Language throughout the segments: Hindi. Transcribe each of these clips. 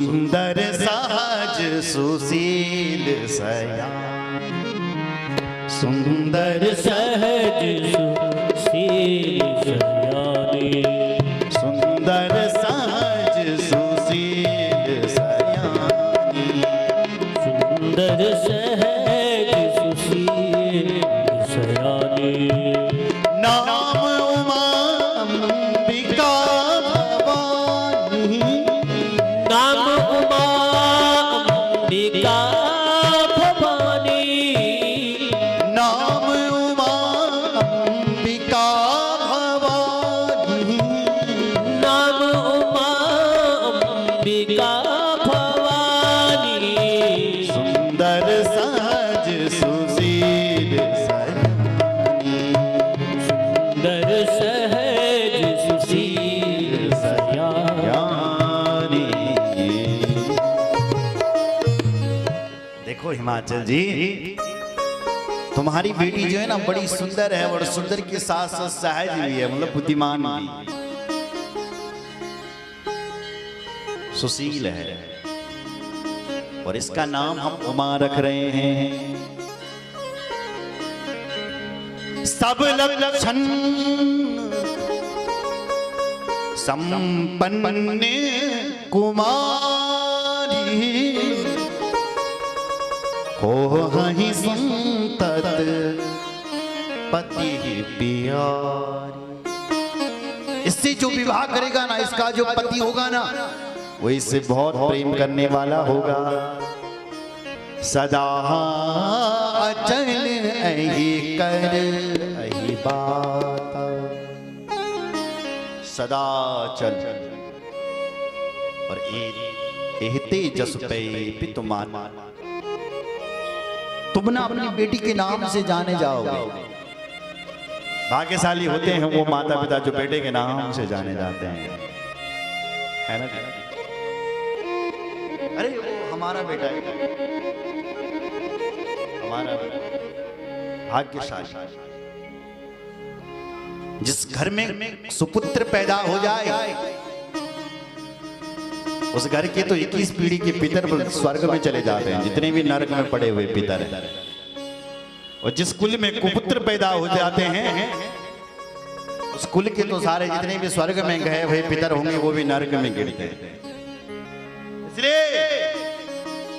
सुंदर सहज सुशील सयान, सुंदर सहज सुशील सयानी, सुंदर सहज सुशील सयानी, सुंदर सहज सुशील सयानी। नाम उमा अंबिका भवानी, नाम उमा अंबिका भवानी, नाम उमा अंबिका भवानी, नाम उमा अंबिका भवानी। सुंदर सहज सुशील सयानी, सुंदर सहज सुशील सयानी। देखो हिमाचल जी, तुम्हारी बेटी जो है ना बड़ी सुंदर है और सुंदर के साथ साथ सहज भी है, मतलब बुद्धिमान भी, सुशील है, और इसका नाम हम उमा रख रहे हैं। सब लक्षण संपन्न कुमारी, हो हहि संतत पति प्यारी। इससे जो विवाह करेगा ना, इसका जो पति होगा ना, वो इससे बहुत प्रेम करने वाला होगा। सदा अचल अहि कर अहि बात, सदा चल और एहते जस पे पितुमान। तुम ना अपनी बेटी के नाम से जाने जाओगे। भाग्यशाली होते हैं वो माता पिता जो बेटे के नाम से जाने जाते हैं, है ना? अरे वो हमारा बेटा है, हमारा भाग्यशाली। जिस घर में सुपुत्र पैदा हो जाए, उस घर के तो 21 पीढ़ी के पितर स्वर्ग में चले जाते हैं, जितने भी नरक में पड़े हुए पितर हैं। और जिस कुल में कुपुत्र पैदा हो जाते हैं, उस कुल के तो सारे जितने भी स्वर्ग में गए हुए पितर होंगे वो भी नरक में गिरते हैं। इसलिए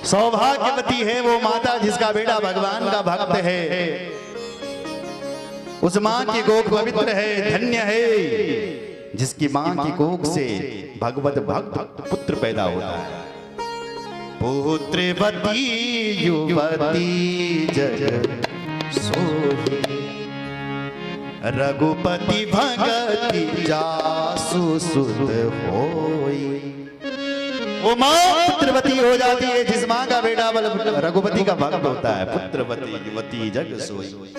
सौभाग्यवती है वो माता जिसका बेटा भगवान का भक्त है, उस मां की कोख पवित्र है, धन्य है जिसकी मां की कोख से भगवत भक्त पुत्र पैदा होता है। पुत्रवती युवती जग सोही, रघुपति भगति जासु सुत होई। वो मां पुत्रवती हो जाती है जिस मां का बेटा रघुपति का भक्त होता है। पुत्रवती युवती जग सोई,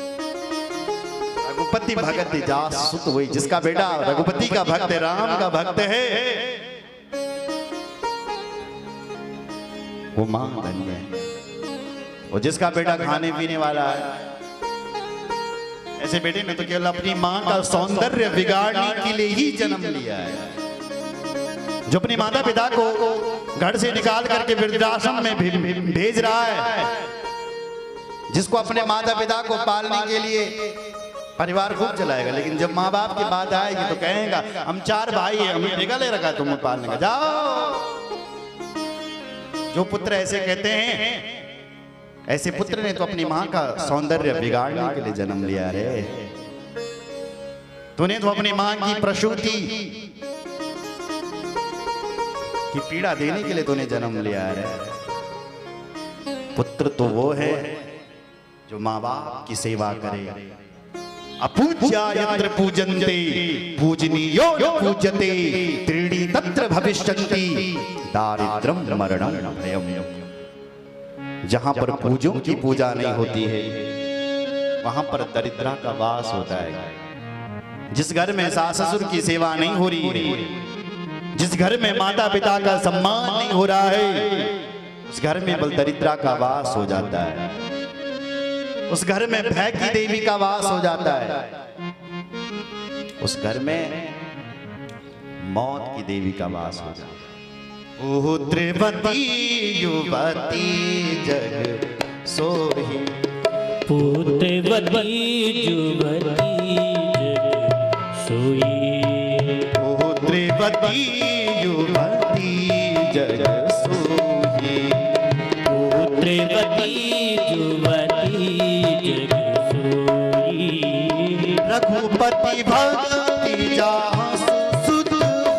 रघुपति भगत जास सुत हुई, जिसका बेटा रघुपति का भक्त है, राम का भक्त है, वो मां धन्य है। और जिसका बेटा खाने पीने वाला है, ऐसे बेटे ने तो केवल अपनी मां का सौंदर्य बिगाड़ने के लिए ही जन्म लिया है। जो अपनी माता पिता को घर से निकाल करके वृद्धाश्रम में भेज रहा है, जिसको अपने माता पिता को पालने के लिए परिवार खूब चलाएगा, लेकिन जब माँ बाप की बात आएगी तो कहेगा हम 4 भाई हैं, हमें ठेका ले रखा है तुम्हें पालने का, जाओ। जो पुत्र ऐसे कहते हैं, ऐसे पुत्र ने तो अपनी माँ का सौंदर्य बिगाड़ने के लिए जन्म लिया रे। तूने तो अपनी माँ की प्रसूति की पीड़ा देने के लिए तूने जन्म लिया रे। पुत्र तो वो है जो माँ बाप की सेवा करे। अपूज्या यत्र पूजन्ते पूजनीयो न पूज्यते, त्रीणि तत्र भविष्यन्ति दारिद्र्यं मरणं भयम्। जहां पर पूजों की पूजा नहीं होती है, वहां पर दरिद्रता का वास होता है। जिस घर में सास ससुर की सेवा नहीं हो रही है, जिस घर में माता पिता का सम्मान नहीं हो रहा है, उस घर में बल दरिद्रता का वास हो जाता है। उस घर में भय की देवी का वास हो जाता है। उस घर में मौत की देवी का वास हो जाता है। पुत्रवती युवती जग सोही। पुत्रवती युवती जग सोई। पुत्रवती युवती जग सोही। पुत्रवती युवती जग सोई। रघुपति भक्ति जासु सुत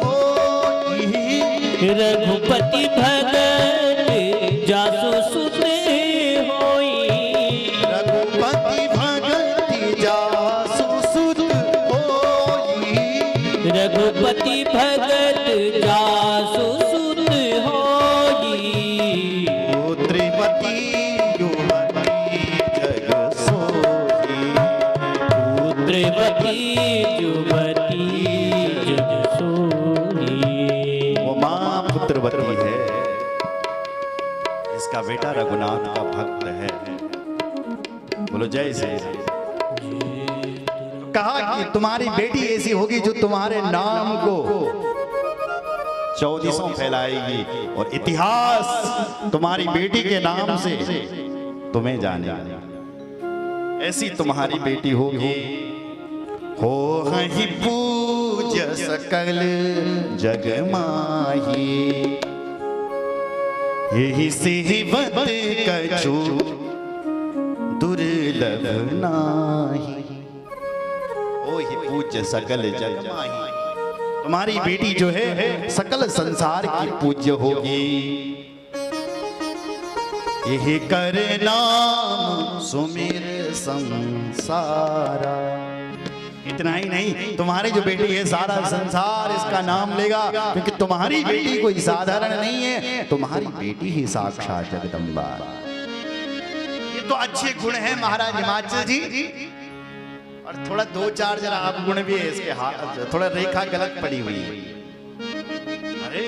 होई। रघुपति भगत जासु सुत होई। रघुपति भक्ति जासु सुत होई। रघुपति भगत जासु सुत होई। पुत्रवती युवती जग सोही। पुत्रवती युवती जग सोई। वो माँ पुत्रवती है, इसका बेटा रघुनाथ का भक्त है। बोलो जय श्री राम। कहा कि तुम्हारी बेटी ऐसी होगी जो तुम्हारे नाम को चौदिशों फैलाएगी और इतिहास तुम्हारी बेटी के नाम से तुम्हें जाने। ऐसी तुम्हारी बेटी होगी। हो ही पूज्य सकल जग माही। यही सेवत कछु दुर्लभ नाही। ओ ही पूज्य सकल जग माही। तुम्हारी बेटी जो है सकल संसार की पूज्य होगी। यही कर नाम सुमिर संसारा। इतना ही नहीं, तुम्हारी जो बेटी है सारा संसार इसका नाम लेगा, क्योंकि तुम्हारी बेटी कोई साधारण नहीं है। तुम्हारी बेटी ही साक्षात जगदम्बा। ये तो अच्छे गुण हैं महाराज हिमाचल जी। और थोड़ा दो चार जरा अवगुण भी है इसके हाथ, थोड़ा रेखा गलत पड़ी हुई है। अरे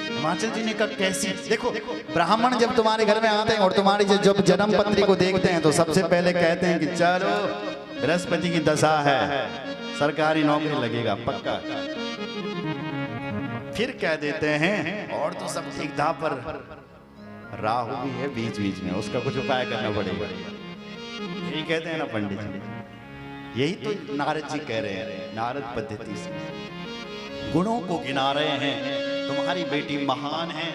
हिमाचल जी ने कहा कैसी? देखो ब्राह्मण जब तुम्हारे घर में आते हैं और तुम्हारी जब जन्म पत्री को देखते हैं तो सबसे पहले कहते हैं कि चलो बृहस्पति की दशा है, सरकारी नौकरी लगेगा पक्का। फिर कह देते हैं और तो सब ठीक था पर राहु भी है बीच बीच में, उसका कुछ उपाय करना पड़ेगा। यही कहते हैं ना पंडित जी। यही तो नारद जी कह रहे हैं, नारद पद्धति से गुणों को गिना रहे हैं। तुम्हारी बेटी महान है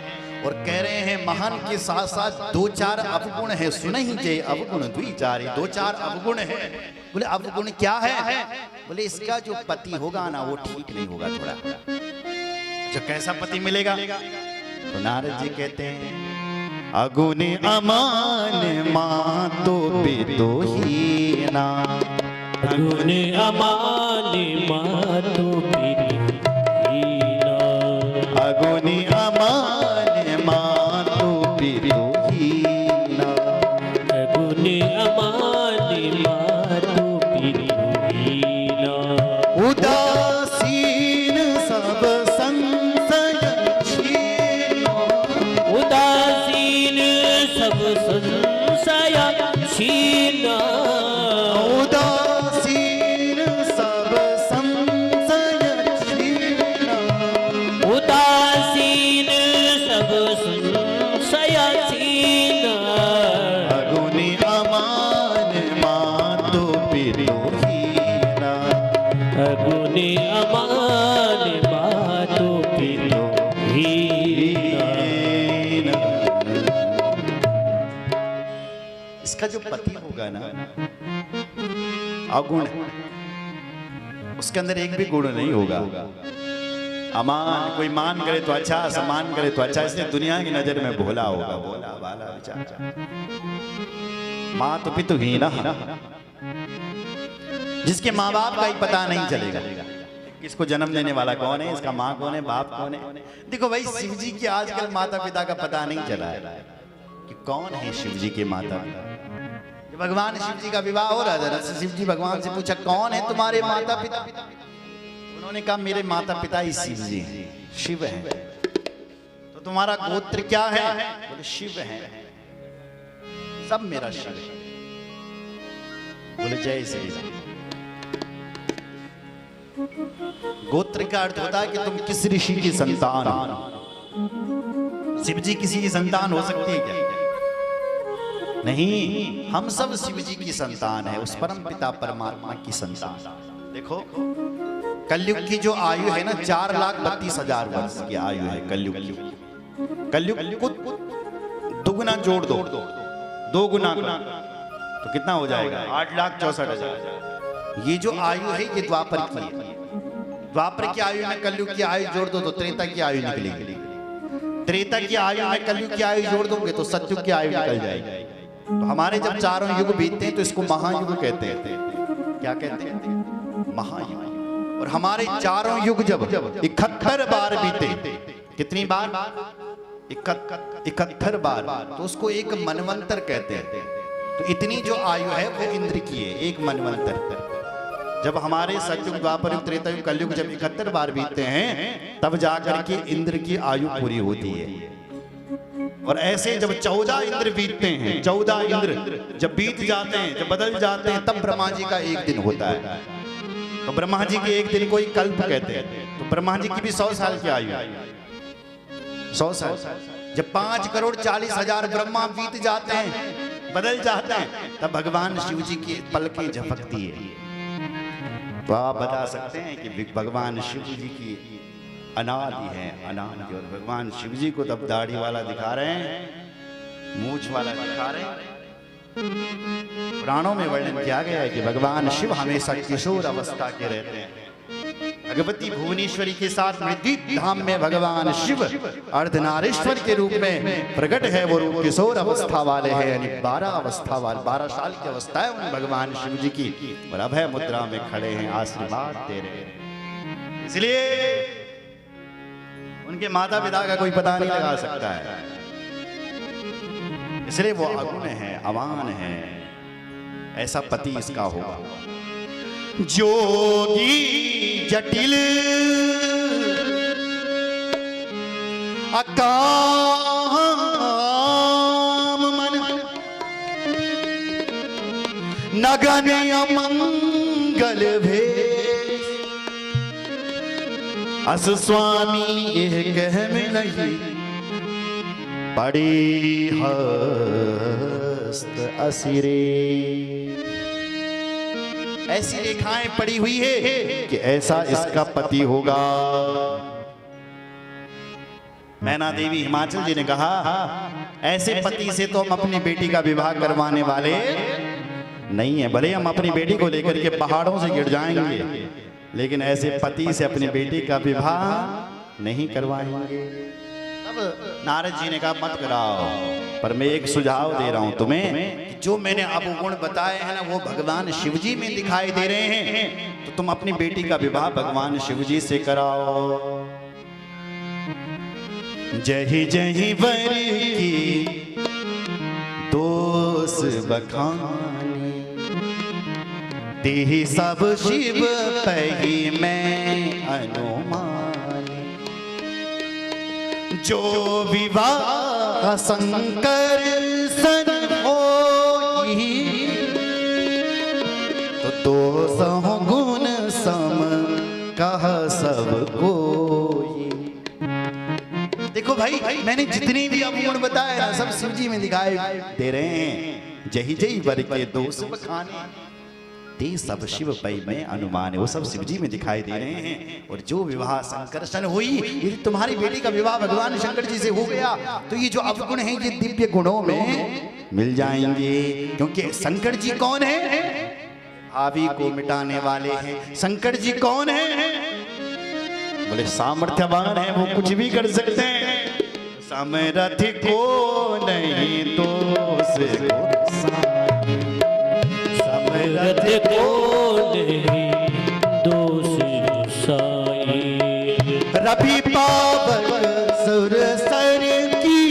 और कह रहे हैं महान के साथ साथ दो चार अवगुण है। सुन ही जे अवगुण दुई चारी। दो चार अवगुण है। बोले अवगुण क्या है? बोले इसका जो पति होगा ना वो ठीक नहीं होगा थोड़ा। जो कैसा पति मिलेगा? तो नारद जी कहते हैं अगुण अमान मातो बिदोहीना। अगुण अमान मातो बिदोहीना। अगुण अमान मातो बिदोहीना। अगुण अमान मातो बिदोहीना। उदासीन सब संशय छीनो। उदासीन सब संशय छीना। उदासीन सब संशय छीनो। उदासीन सब संशय छीना। अगुण अमान मातो बिदोहीना। अगुण अमान मातो बिदोहीना। इसका जो पति होगा ना अगुण, उसके अंदर एक भी गुण नहीं होगा। अमान, कोई मान करे तो अच्छा, सम्मान करे तो अच्छा, इसलिए दुनिया की नजर में भोला होगा। भोला भाला विचार। माँ तो पितु ही ना, जिसके माँ बाप का ही पता नहीं चलेगा किसको जन्म देने वाला कौन है, इसका माँ कौन है, बाप कौन है। देखो भाई शिव जी की आजकल माता पिता का पता नहीं चला है कि कौन है शिव जी के माता पिता। भगवान शिव जी का विवाह हो रहा था, शिव जी भगवान से पूछा कौन है तुम्हारे माता पिता? उन्होंने कहा मेरे माता पिता ही शिव जी हैं, शिव हैं। तो तुम्हारा गोत्र क्या है? बोले शिव है। सब मेरा शिव है। बोले जय श्री राम। गोत्र का अर्थ होता है कि तुम किस ऋषि की संतान हो। शिव जी किसी की संतान हो सकती है क्या? नहीं, हम सब शिव जी की संतान है, उस परम पिता परमात्मा की संतान। देखो कलयुग की जो आयु है ना 4,32,000 वर्ष की आयु है कलयुग की। कलयुग को दुगुना जोड़ दो, 2 गुना तो कितना हो जाएगा? 8,64,000। ये जो आयु है ये द्वापर की है। द्वापर की आयु में कलयुग की आयु जोड़ दो तो त्रेता की आयु निकलेगी। त्रेता की आयु में कलयुग की आयु जोड़ दोगे तो सतयुग की आयु निकल जाएगी। तो हमारे जब चारों युग बीतते हैं तो इसको महायुग कहते हैं। क्या कहते हैं? महायुग। और हमारे चारों युग जब 71 बार बीते, कितनी बार? 71 बार, तो उसको एक मनवंतर कहते हैं। तो इतनी जो आयु है वो इंद्र की है, एक मनवंतर। जब हमारे सतयुग द्वापर युग त्रेता युग कलयुग जब 71 बार बीतते हैं तब जाकर के इंद्र की आयु पूरी होती है। और ऐसे जब 14 इंद्र बीतते हैं, 14 इंद्र जब बीत जाते हैं, जब बदल जाते हैं, तब ब्रह्मा जी का एक दिन होता है। तो ब्रह्मा जी के एक दिन को ही कल्प कहते हैं। तो ब्रह्मा जी की भी 100 साल की आयु है, 100 साल। जब 5,40,000 ब्रह्मा बीत जाते हैं, बदल जाते हैं, तब भगवान शिव जी की पलकें झपकती है। तो आप बता सकते हैं कि भगवान शिव जी की अनादि है, अनादि। और भगवान शिव जी को तब दाढ़ी वाला दिखा रहे हैं, मूंछ वाला दिखा रहे हैं। पुराणों में वर्णन किया गया है कि भगवान शिव हमेशा किशोर अवस्था के रहते हैं। भगवती भुवनेश्वरी के साथ मृद्वीप धाम में भगवान शिव अर्धनारीश्वर के रूप में प्रकट है। वो रूप किशोर अवस्था वाले हैं, यानी 12 अवस्था वाले, 12 साल की अवस्था है उन भगवान शिव जी की। और अभय मुद्रा में खड़े हैं, आशीर्वाद दे रहे हैं। इसलिए उनके माता पिता का कोई पता नहीं लगा सकता है, इसलिए वो अगुण है, अमान है। ऐसा पति इसका होगा। जोगी जटिल अकाम मन नगन अमंगल भेष अस स्वामी यह कह में नहीं पड़ी हस्त असिरे। ऐसी रेखाएं पड़ी हुई है कि ऐसा इसका पति होगा। मैना देवी हिमाचल जी ने कहा, ऐसे पति से तो हम अपनी बेटी का विवाह करवाने वाले नहीं है। भले हम अपनी बेटी को लेकर के पहाड़ों से गिर जाएंगे, लेकिन ऐसे पति से अपनी बेटी का विवाह नहीं करवाएंगे। तब नारद जी ने कहा, मत कराओ, पर मैं एक सुझाव दे रहा हूं तुम्हें कि जो मैंने अवगुण बताए हैं ना, वो भगवान शिव जी में दिखाई दे रहे हैं। तो तुम अपनी बेटी का विवाह भगवान शिव जी से कराओ। जही जही वर की दोष बखानी, तेहि सब शिव पही मैं अनुमानी। जो विवाह शंकर सन होई, तो दोष गुण सम कह सब कोई। देखो भाई, मैंने जितने भी अवगुण बताए ना, सब शिव जी में दिखाई दे रहे हैं। जही जही वर के दोष बखाने, ते सब शिव पै में अनुमान है। वो सब शिव जी में दिखाई दे रहे हैं। और जो विवाह संकर्षण हुई, यदि तुम्हारी बेटी का विवाह भगवान शंकर जी से हो गया, तो ये जो अवगुण हैं ये दिव्य गुणों में मिल जाएंगे। क्योंकि शंकर जी कौन है? भावी को मिटाने वाले हैं। शंकर जी कौन है? बोले सामर्थ्यवान है, वो कुछ भी कर सकते हैं। समरथ को नहीं दोष समरथ को नहीं दोष साई। रवि पावक सुर सर की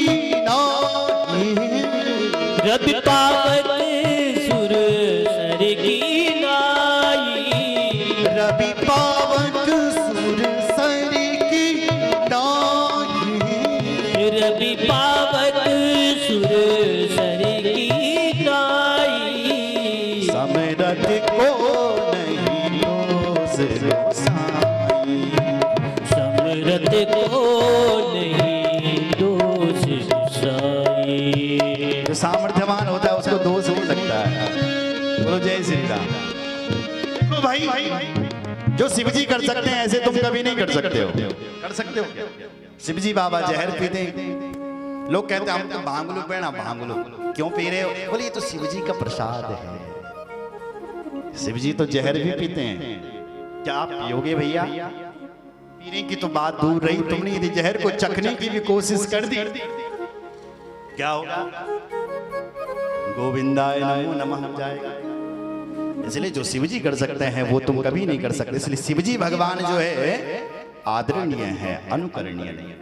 नाई, रवि पावक सुर सर की नाई। रवि पावक सुर सर की नाई। रवि पावक सुर सर की नाई। समरथ को नहीं दोष साई। समरथ को नहीं सामर्थ्यवान होता है उसको दोष नहीं लगता है। बोलो जय श्री राम। तो भाई जो शिव जी कर सकते हैं ऐसे तुम कभी नहीं कर सकते हो। कर सकते हो? शिव जी बाबा जहर पीते हैं। लोग कहते हैं हम तो भांग लो पेड़ा, भांग लो। क्यों पी रहे हो? बोले ये तो शिव जी का प्रसाद है। शिव जी तो जहर भी पीते हैं। क्या आप पियोगे भैया? पीने की तो बात दूर रही, तुमने यदि जहर को चखने की भी कोशिश कर दी क्या होगा? गोविंदाय नमो नमः हो जाएगा। इसलिए जो शिव जी कर सकते हैं वो तुम कभी नहीं कर सकते। इसलिए शिव जी भगवान जो है आदरणीय है, अनुकरणीय नहीं।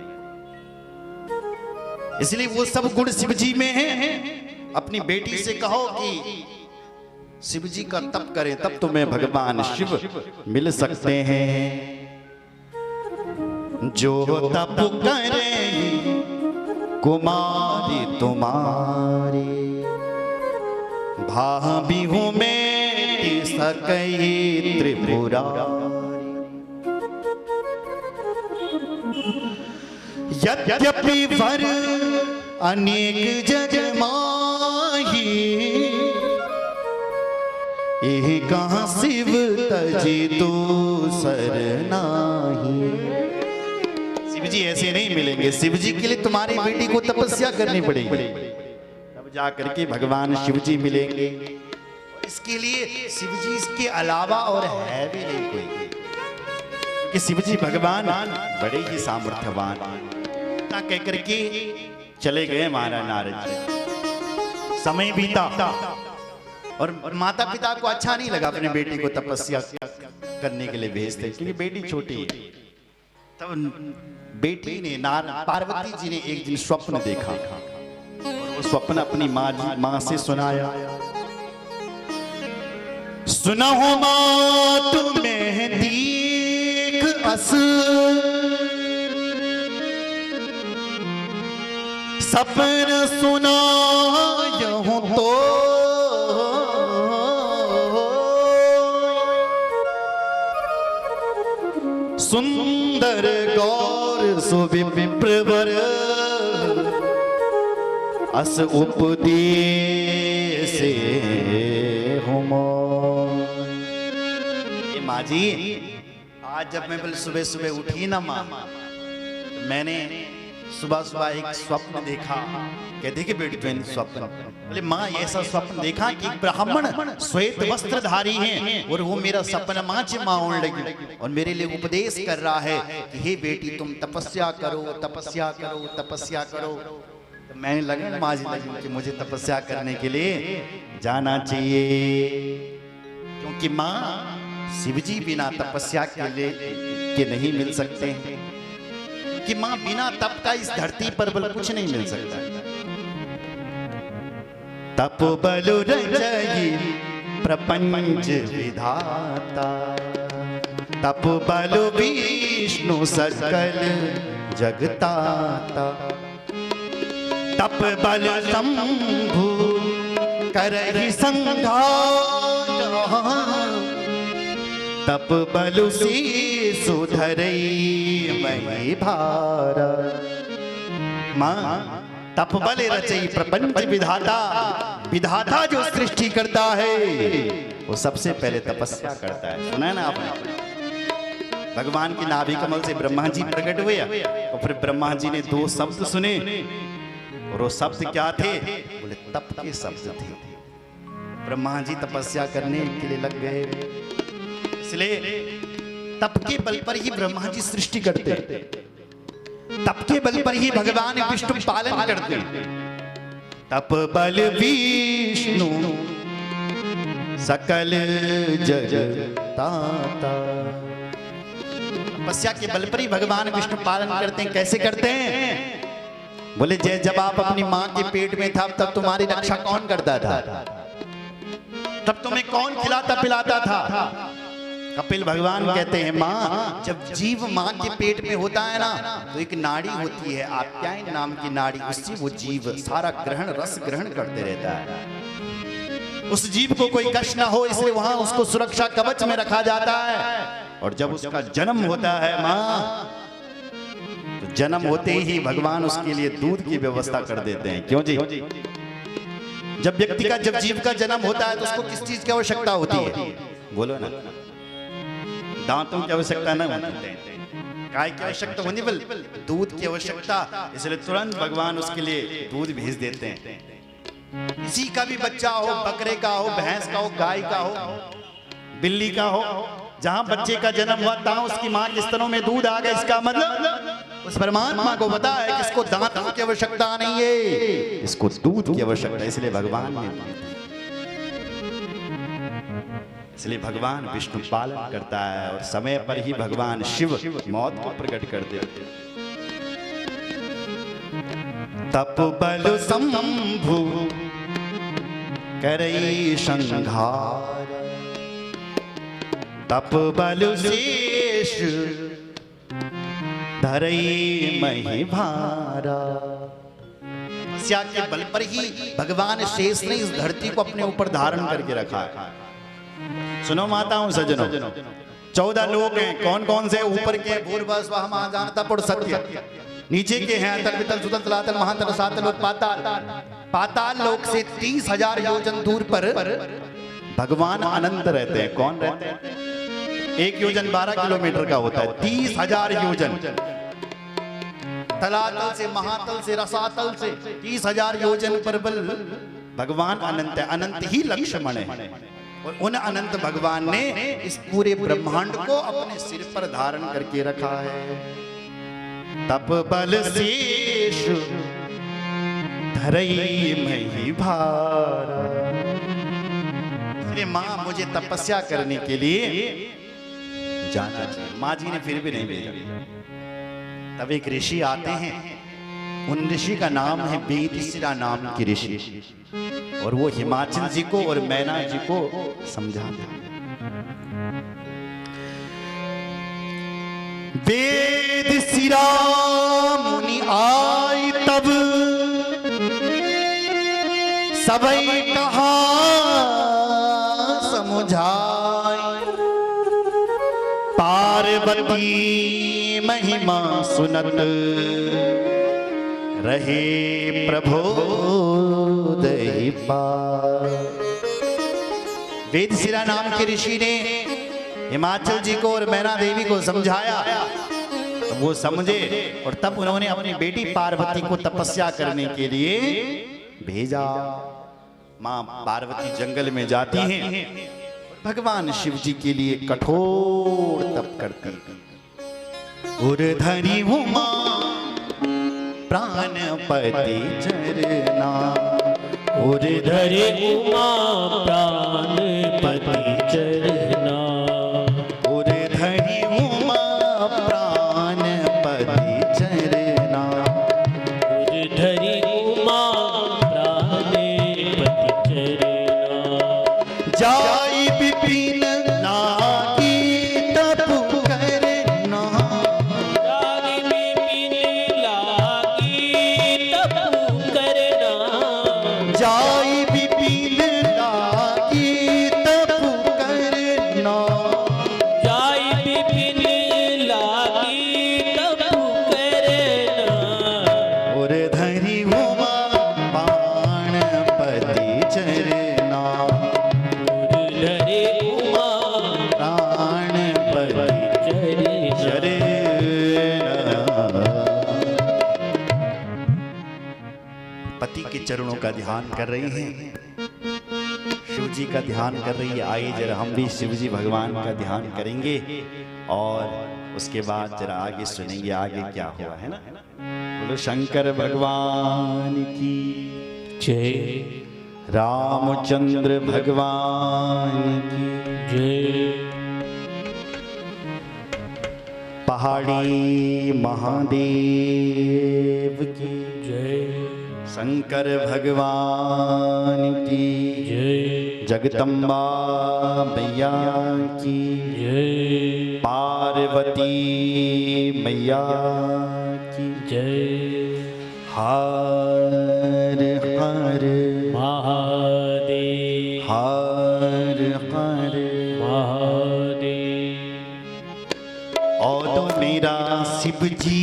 इसलिए वो सब गुण शिव जी में हैं। अपनी बेटी से कहो कि शिव जी का तप करें तब तुम्हें भगवान शिव मिल सकते हैं। जो तप करे कुमारी तुम्हारी, भाभी हूं मैं सकई त्रिपुरारी। यद्यपि वर अनेक जग माही, यह कहाँ शिव तजी तू सरनाही। शिव जी ऐसे नहीं मिलेंगे। शिव जी के लिए तुम्हारी बेटी को तपस्या करनी पड़ेगी, तब जा करके भगवान शिव जी मिलेंगे। इसके लिए शिव जी के अलावा और है भी नहीं कोई, क्योंकि शिव जी भगवान बड़े ही सामर्थ्यवान। ना कह करके चले गए महाराज नारद जी। समय बीता और माता पिता को अच्छा नहीं लगा अपने बेटी को तपस्या करने के लिए भेजते, क्योंकि बेटी छोटी है। तब बेटी ने पार्वती जी ने एक दिन स्वप्न देखा और वो स्वप्न अपनी माँ से सुनाया। सुनहो माँ तुम्हें दीख अस, सपन सुनायहूं तो सुंदर गौर सुविप्रवर अस उपदेश माँ जी। आज जब मैं सुबह सुबह उठी ना माँ, तो मैंने सुबह सुबह एक स्वप्न देखा। कहते कि बेटी मैंने स्वप्न, बोले माँ ऐसा स्वप्न देखा कि ब्राह्मण श्वेत वस्त्रधारी हैं और वो मेरा सपना माच माउन लगी और मेरे लिए उपदेश कर रहा है कि हे बेटी तुम तपस्या करो, तपस्या करो, तपस्या करो। तो मैंने लगा माँ जी लगी कि मुझे तपस्या करने के लिए जाना चाहिए, क्योंकि माँ शिव जी बिना तपस्या के नहीं मिल सकते हैं। कि मां बिना तप का इस धरती पर बल कुछ नहीं मिल सकता। तप बलु रचयि प्रपंच विधाता, तप बलु विष्णु सकल जगताता, तप बल शंभु करहि संघार, तप बलु शीशु धरई मही भारा। मां तप बल रचई प्रपंच विधाता, विधाता जो सृष्टि करता है वो सबसे पहले तपस्या करता है। सुना है ना आपने? भगवान की नाभि कमल से ब्रह्मा जी प्रकट हुए और फिर ब्रह्मा जी ने दो शब्द सुने और वो शब्द क्या थे? बोले तप के शब्द थे। ब्रह्मा जी तपस्या करने के लिए लग गए। इसलिए तप के बल पर ही ब्रह्मा जी सृष्टि करते, तप के बल पर ही भगवान विष्णु पालन करते। तप बल विष्णु सकल जगताता, तपस्या के बल पर ही भगवान विष्णु पालन करते हैं। कैसे करते हैं? बोले जब आप अपनी माँ के पेट में था तब तुम्हारी रक्षा कौन करता था? तब तुम्हें कौन खिलाता पिलाता था? कपिल भगवान कहते हैं माँ जब जीव माँ के पेट में होता है ना तो एक नाड़ी होती है आप्यायन नाम की नाड़ी, उससे वो जीव सारा ग्रहण रस ग्रहण करते रहता है। उस जीव को कोई कष्ट ना हो इसलिए वहां उसको सुरक्षा कवच में रखा जाता है। और जब उसका जन्म होता है माँ, तो जन्म होते ही भगवान उसके लिए दूध की व्यवस्था कर देते हैं। क्यों जी? जब व्यक्ति का जब जीव का जन्म होता है तो उसको किस चीज की आवश्यकता होती है? बोलो ना। दांतों की आवश्यकता ना होती है, काय की आवश्यकता होनी, बल दूध की आवश्यकता, इसलिए तुरंत भगवान उसके लिए दूध भेज देते हैं। किसी का भी बच्चा हो, बकरे का हो, भैंस का हो, गाय का हो, बिल्ली का हो, जहां बच्चे का जन्म हुआ तहां उसकी मां के स्तनों में दूध आ गया। इसका मतलब उस परमात्मा को पता है कि इसको दांतों की आवश्यकता नहीं है, इसको दूध की आवश्यकता है, इसलिए भगवान ने, इसलिए भगवान विष्णु पालन करता है और समय पर ही भगवान शिव मौत को प्रकट कर देते। तप बल शंभु करई संघार, तप बल शेष धरई मही भारा। तपस्या के बल पर ही भगवान शेष ने इस धरती को अपने ऊपर धारण करके रखा है। सुनो माताओं सज्जनों, 14 लोग हैं। कौन कौन से? ऊपर के भूर्भुवः स्वः महाजानता पुर सत्य, नीचे के हैं अतल वितल सुतल तलातल महातल सातल और पाताल। पाताल लोक से 30,000 योजन दूर पर भगवान अनंत रहते हैं। कौन रहते हैं? 1 योजन 12 किलोमीटर का होता है, 30,000 योजन। तलातल से, महातल से, रसातल से 30,000 योजन पर बल भगवान अनंत है। अनंत ही लक्ष्मण है और उन अनंत भगवान ने इस पूरे ब्रह्मांड को अपने सिर पर धारण करके रखा है। तप बल शेष धरई मही भारा। इसलिए मां मुझे तपस्या करने के लिए जाना चाहिए। मां जी ने फिर भी नहीं भेजा। तब एक ऋषि आते हैं, उन ऋषि का नाम है वेदशिरा नाम की ऋषि, और वो हिमाचल जी को और मैना जी को समझाते हैं। वेदशिरा मुनि आए तब सबई कहा समझाए, पार्वती महिमा सुनत रहे प्रबोधहि पार। वेदशिरा नाम के ऋषि ने हिमाचल जी को और मैना देवी को समझाया, तो वो समझे और तब उन्होंने अपनी बेटी पार्वती को तपस्या करने के लिए भेजा। मां पार्वती जंगल में जाती हैं, भगवान शिव जी के लिए कठोर तप करती हैं। उर्धरि उमा प्राणपति चरना, उर्धरि उमा प्राणपति चरना, उर्धरि उमा प्राणपति चरना, उर्धरि उमा प्राणपति चरना। जाई विपिन लागी तप करना, जाई विपिन लागी तप करना, जाई विपिन लागी तप करना, जाई विपिन लागी तप करना। उर्धरि उमा प्राणपति चरना, उर्धरि उमा प्राणपति चरना। पति के चरणों का ध्यान कर रही हैं, शिव जी का ध्यान कर रही है। आइए जरा हम भी शिव जी भगवान का ध्यान करेंगे और उसके बाद जरा आगे सुनेंगे आगे क्या हुआ है ना। बोलो शंकर भगवान की जय, रामचंद्र भगवान की जय, पहाड़ी महादेव की जय, शंकर भगवान की जय, जगदम्बा मैया की जय, पार्वती मैया की जय। हर हर महादेव, हर हर महादेव। और तो मेरा शिव जी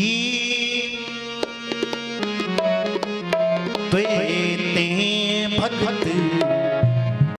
त्वेते भक्त